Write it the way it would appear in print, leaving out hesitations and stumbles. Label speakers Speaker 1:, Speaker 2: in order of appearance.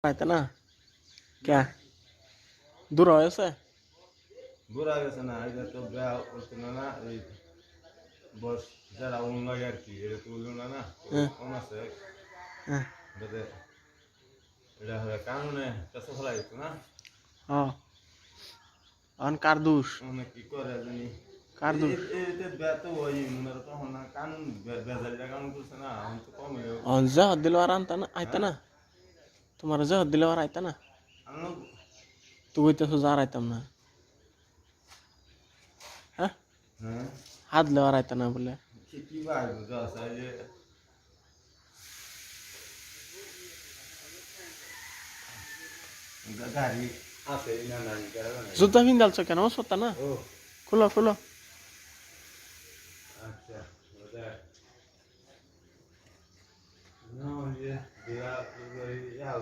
Speaker 1: আইতা না কে দূর হয়েছে
Speaker 2: ঘোরা গেছে না এটা তো বেয়া হচ্ছে না এই বস যারা উন লাগে আর কি এটা তো উঠলো না কম আছে
Speaker 1: হ্যাঁ
Speaker 2: এটাতে এটা কানুনে কাছে ফেলা গেছে না
Speaker 1: অন কার দোষ
Speaker 2: অনেক কি করে জানি
Speaker 1: কার দোষ
Speaker 2: এতে বেয়া তো ওই মনে তখন না কানুন বেজালিটা কানুন করছে না এখন তো কমে
Speaker 1: অন জহর দিল আর আইতা
Speaker 2: হ্যাঁ
Speaker 1: না তোমার জহর দিল আর আইতা না
Speaker 2: আমি
Speaker 1: তুই কইতেছো যার আইতাম না হ্যাঁ
Speaker 2: হ্যাঁ
Speaker 1: হাত লেওয়ার আইতা না বলে
Speaker 2: কি ভাই বুঝা আছে যে গাড়ি আছে না না
Speaker 1: জুতা পিন্দালছো কেন সত্তা না
Speaker 2: ও
Speaker 1: খুলো খুলো
Speaker 2: আচ্ছা No, yeah, yeah, yeah, yeah.